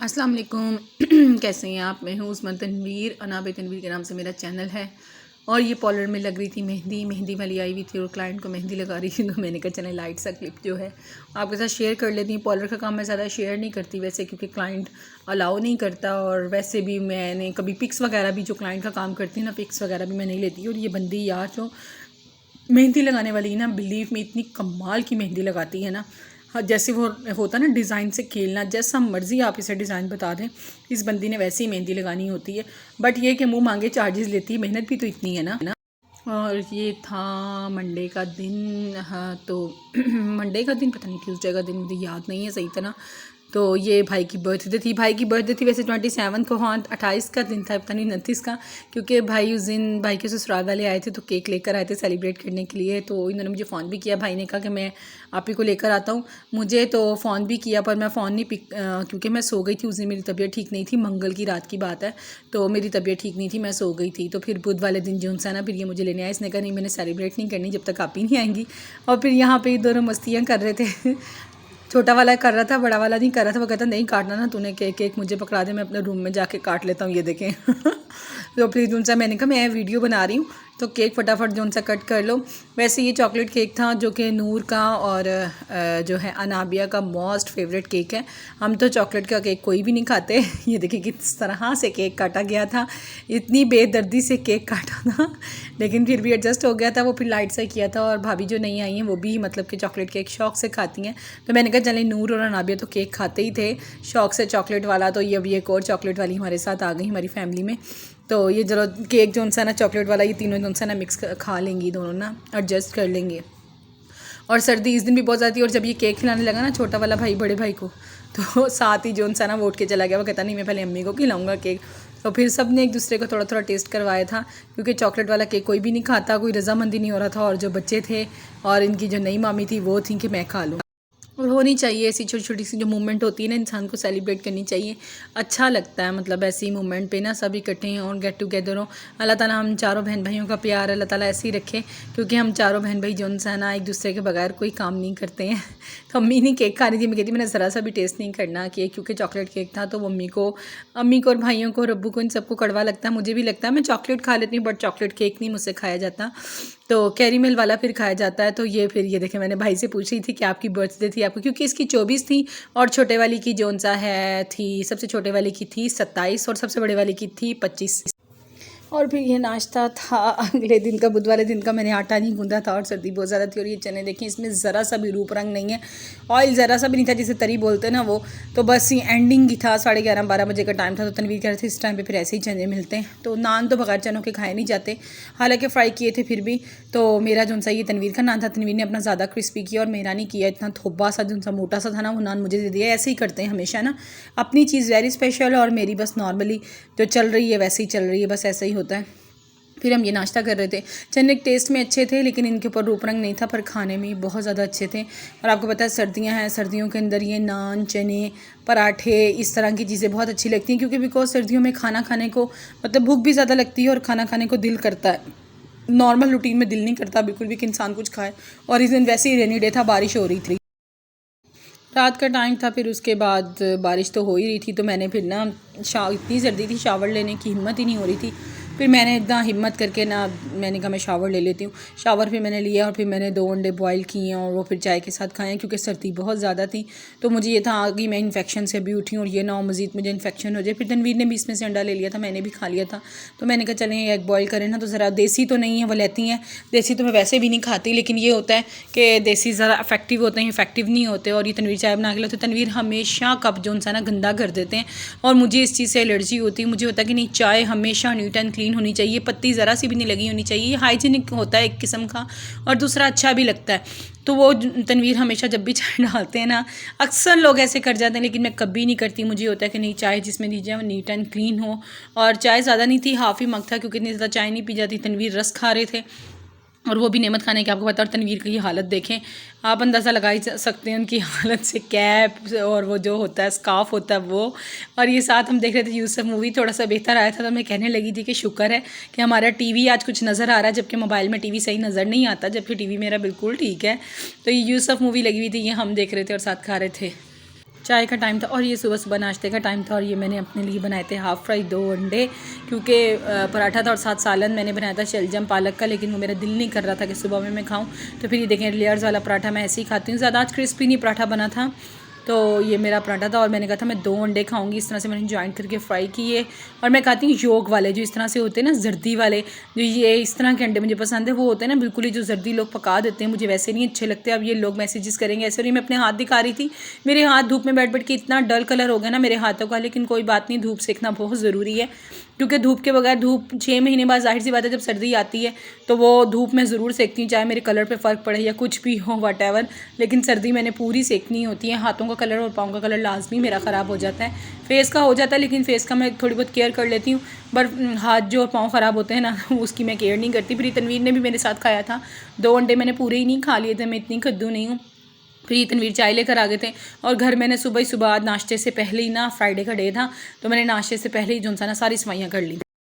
अस्सलाम वालेकुम। कैसे हैं आप? मैं हूँ उस्मान तनवीर, अनाब तनवीर के नाम से मेरा चैनल है। और ये पार्लर में लग रही थी मेहंदी वाली आई हुई थी और क्लाइंट को मेहंदी लगा रही थी, तो मैंने कहा चले लाइट सा क्लिप जो है आपके साथ शेयर कर लेती हूँ। पार्लर का काम मैं ज़्यादा शेयर नहीं करती वैसे, क्योंकि क्लाइंट अलाउ नहीं करता, और वैसे भी मैंने कभी पिक्स वगैरह भी जो क्लाइंट का काम करती है ना, पिक्स वगैरह भी मैं नहीं लेती। और ये बंदी यार जो मेहंदी लगाने वाली ना, बिलीव में इतनी कमाल की मेहंदी लगाती है ना। हाँ, जैसे वो होता है ना डिज़ाइन से खेलना, जैसा मर्ज़ी आप इसे डिज़ाइन बता दें, इस बंदी ने वैसे ही मेहंदी लगानी होती है। बट ये कि मुंह मांगे चार्जेस लेती है, मेहनत भी तो इतनी है ना। और ये था मंडे का दिन। हाँ तो मंडे का दिन, पता नहीं ट्यूसडे का दिन, मुझे याद नहीं है सही तरह। तो ये भाई की बर्थडे थी वैसे 27 को। हाँ 28 का दिन था, पता नहीं 29 का, क्योंकि भाई उस दिन भाई के ससुराल वाले आए थे तो केक लेकर आए थे सेलिब्रेट करने के लिए। तो इन्होंने मुझे फ़ोन भी किया, भाई ने कहा कि मैं आप ही को लेकर आता हूँ। मुझे तो फ़ोन भी किया पर मैं फ़ोन नहीं पिक, क्योंकि मैं सो गई थी उस दिन, मेरी तबीयत ठीक नहीं थी। मंगल की रात की बात है, तो मेरी तबीयत ठीक नहीं थी, मैं सो गई थी। तो फिर बुध वाले दिन जो सा ना, फिर ये मुझे लेने आया। इसने कहा नहीं मैंने सेलिब्रेट नहीं करनी जब तक आप ही नहीं आएंगी। और फिर यहाँ पे दोनों मस्तियाँ कर रहे थे। छोटा वाला कर रहा था, बड़ा वाला नहीं कर रहा था। वो कहता नहीं काटना ना तूने केक मुझे पकड़ा दे, मैं अपने रूम में जाके काट लेता हूँ, ये देखें। तो फिर उनसे मैंने कहा मैं वीडियो बना रही हूँ तो केक फटाफट जो उनसे कट कर लो। वैसे ये चॉकलेट केक था जो कि नूर का और जो है अनाबिया का मोस्ट फेवरेट केक है। हम तो चॉकलेट का केक कोई भी नहीं खाते। ये देखिए किस तरह से केक काटा गया था, इतनी बेदर्दी से केक काटा था, लेकिन फिर भी एडजस्ट हो गया था। वो फिर लाइट सा किया था। और भाभी जो नहीं आई हैं वो भी मतलब कि चॉकलेट केक शौक से खाती हैं। तो मैंने कहा चलें, नूर और अनाबिया तो केक खाते ही थे शौक से चॉकलेट वाला, तो ये अभी एक और चॉकलेट वाली हमारे साथ आ गई हमारी फैमिली में। तो ये चलो केक जो सा ना चॉकलेट वाला, ये तीनों जो सा ना मिक्स खा लेंगी दोनों ना, एडजस्ट कर लेंगे। और सर्दी इस दिन भी बहुत ज़्यादा थी। और जब ये केक खिलाने लगा ना छोटा वाला भाई बड़े भाई को, तो साथ ही जो सा ना वो उठ के चला गया। वो कहता नहीं मैं पहले अम्मी को खिलाऊंगा केक। तो फिर सब ने एक दूसरे को थोड़ा थोड़ा टेस्ट करवाया था, क्योंकि चॉकलेट वाला केक कोई भी नहीं खाता, कोई रजामंदी नहीं हो रहा था। और जो बच्चे थे और इनकी जो नई मामी थी वो थी कि मैं खा लूँ। और होनी चाहिए ऐसी छोटी छोटी सी जो मूवमेंट होती है ना, इंसान को सेलिब्रेट करनी चाहिए, अच्छा लगता है। मतलब ऐसी मूवमेंट पे ना सब इकट्ठे हों और गेट टुगेदर हो। अल्लाह ताला हम चारों बहन भाइयों का प्यार अल्लाह ताला ऐसे ही रखे, क्योंकि हम चारों बहन भाई जो है ना एक दूसरे के बगैर कोई काम नहीं करते हैं। तो अम्मी नहीं केक खा रही थी, मैं कहती मैंने ज़रा सा भी टेस्ट नहीं करना केक, क्योंकि चॉकलेट केक था। तो अम्मी को और भाइयों को, रब्बू को, इन सबको कड़वा लगता है, मुझे भी लगता है। मैं चॉकलेट खा लेती हूँ बट चॉकलेट केक नहीं मुझसे खाया जाता, तो कैरीमेल वाला फिर खाया जाता है। तो ये फिर ये देखें, मैंने भाई से पूछ रही थी कि आपकी बर्थडे थी आपको, क्योंकि इसकी 24 थी और छोटे वाली की जोन सा है थी, सबसे छोटे वाली की थी 27 और सबसे बड़े वाली की थी 25। और फिर ये नाश्ता था अगले दिन का, बुध वाले दिन का। मैंने आटा नहीं गूंदा था और सर्दी बहुत ज़्यादा थी। और ये चने देखें, इसमें ज़रा सा भी रूप रंग नहीं है, ऑयल ज़रा सा भी नहीं था, जिसे तरी बोलते हैं ना वो। तो बस ये एंडिंग ही था, 11:30-12 बजे का टाइम था। तो तनवीर कह रहे थे इस टाइम पे फिर ऐसे ही चने मिलते हैं, तो नान तो बगैर चनों के खाए नहीं जाते, हालांकि फ्राई किए थे फिर भी। तो मेरा जो सा ये तनवीर का नान था, तनवीर ने अपना ज़्यादा क्रिस्पी किया और मेरा नहीं किया, इतना थोबा सा जो सा मोटा सा था ना वो नान मुझे दे दिया। ऐसे ही करते हैं हमेशा ना, अपनी चीज़ वेरी स्पेशल और मेरी बस नॉर्मली जो चल रही है वैसे ही चल रही है, बस ऐसा ही होता है। फिर हम ये नाश्ता कर रहे थे। चने टेस्ट में अच्छे थे, लेकिन इनके ऊपर रूप रंग नहीं था, पर खाने में बहुत ज़्यादा अच्छे थे। और आपको पता है सर्दियां हैं, सर्दियों के अंदर ये नान, चने, पराठे, इस तरह की चीज़ें बहुत अच्छी लगती हैं, क्योंकि बिकॉज सर्दियों में खाना खाने को मतलब भूख भी ज़्यादा लगती है और खाना खाने को दिल करता है। नॉर्मल रूटीन में दिल नहीं करता बिल्कुल भी कि इंसान कुछ खाए। और इस दिन वैसे ही रेनी डे था, बारिश हो रही थी, रात का टाइम था। फिर उसके बाद बारिश तो हो ही रही थी, तो मैंने फिर ना इतनी सर्दी थी, शावर लेने की हिम्मत ही नहीं हो रही थी। फिर मैंने इतना हिम्मत करके ना मैंने कहा मैं शावर ले लेती हूँ। शावर फिर मैंने लिया और फिर मैंने 2 अंडे बॉईल किए और वो फिर चाय के साथ खाए, क्योंकि सर्दी बहुत ज़्यादा थी। तो मुझे ये था आगे मैं इन्फेक्शन से अभी उठी हूँ और ये ना मज़ीद मुझे इन्फेक्शन हो जाए। फिर तनवीर ने भी इसमें से अंडा ले लिया था, मैंने भी खा लिया था। तो मैंने कहा चलें एग बॉयल करें ना, तो ज़रा देसी तो नहीं है वो लेती हैं, देसी तो मैं वैसे भी नहीं खाती, लेकिन ये होता है कि देसी ज़रा इफेक्टिव होते हैं, इफेक्टिव नहीं होते। और ये तनवीर चाय बना के लाते, तो तनवीर हमेशा कप जो सा ना गंदा कर देते हैं और मुझे इस चीज़ से एलर्जी होती है। मुझे होता है कि नहीं, चाय हमेशा नीट एंड क्लीन होनी चाहिए, पत्ती ज़रा सी भी नहीं लगी होनी चाहिए। ये हाइजीनिक होता है एक किस्म का, और दूसरा अच्छा भी लगता है। तो वो तनवीर हमेशा जब भी चाय डालते हैं ना, अक्सर लोग ऐसे कर जाते हैं, लेकिन मैं कभी नहीं करती। मुझे होता है कि नहीं, चाय जिसमें दी जाए वो नीट एंड क्लीन हो। और चाय ज़्यादा नहीं थी, हाफ़ ही मग था, क्योंकि इतनी ज़्यादा चाय नहीं पी जाती। तनवीर रस खा रहे थे और वो भी नेमत खाने की आपको पता। और तनवीर की हालत देखें, आप अंदाज़ा लगा ही सकते हैं उनकी हालत से। कैप और वो जो होता है स्कार्फ होता है वो। और ये साथ हम देख रहे थे यूसुफ मूवी, थोड़ा सा बेहतर आया था तो मैं कहने लगी थी कि शुक्र है कि हमारा टीवी आज कुछ नज़र आ रहा है, जबकि मोबाइल में टीवी सही नज़र नहीं आता, जबकि टीवी मेरा बिल्कुल ठीक है। तो ये यूसुफ मूवी लगी हुई थी, ये हम देख रहे थे और साथ खा रहे थे। चाय का टाइम था और ये सुबह सुबह नाश्ते का टाइम था। और ये मैंने अपने लिए बनाए थे हाफ़ फ्राई 2 अंडे, क्योंकि पराठा था और साथ सालन मैंने बनाया था शलजम पालक का, लेकिन वो मेरा दिल नहीं कर रहा था कि सुबह में मैं खाऊं। तो फिर ये देखें लेयर्स वाला पराठा मैं ऐसे ही खाती हूँ, ज़्यादा आज क्रिस्पी नहीं पराठा बना था। तो ये मेरा पराठा था और मैंने कहा था मैं 2 अंडे खाऊंगी। इस तरह से मैंने जॉइंट करके फ्राई किए। और मैं खाती हूँ योग वाले, जो इस तरह से होते हैं ना जर्दी वाले, जो ये इस तरह के अंडे मुझे पसंद है। वो होते हैं ना बिल्कुल ही जो जर्दी लोग पका देते हैं, मुझे वैसे नहीं अच्छे लगते। अब ये लोग मैसेजेस करेंगे ऐसे। और ये मैं अपने हाथ दिखा रही थी, मेरे हाथ धूप में बैठ बैठ के इतना डल कलर हो गया ना मेरे हाथों का। लेकिन कोई बात नहीं, धूप सेकना बहुत ज़रूरी है, क्योंकि धूप के बगैर, धूप 6 महीने बाद ज़ाहिर सी बात है जब सर्दी आती है तो वो धूप में ज़रूर सेकती हूँ, चाहे मेरे कलर पे फ़र्क पड़े या कुछ भी हो वट। लेकिन सर्दी मैंने पूरी सेकनी होती है। हाथों का कलर और पाँव का कलर लाजमी मेरा ख़राब हो जाता है। फेस का हो जाता है, लेकिन फेस का मैं थोड़ी बहुत केयर कर लेती हूँ, पर हाथ जो पाँव ख़राब होते हैं ना उसकी मैं केयर नहीं करती। फिर तनवीर ने भी मेरे साथ खाया था, 2 अंडे मैंने पूरे ही नहीं खा लिए थे, मैं इतनी खद्दू नहीं हूँ। फिर तनवीर चाय लेकर आ गए थे। और घर मैंने सुबह ही सुबह नाश्ते से पहले ही ना, फ्राइडे का डे था तो मैंने नाश्ते से पहले ही जो सा ना सारी सफाइयाँ कर ली।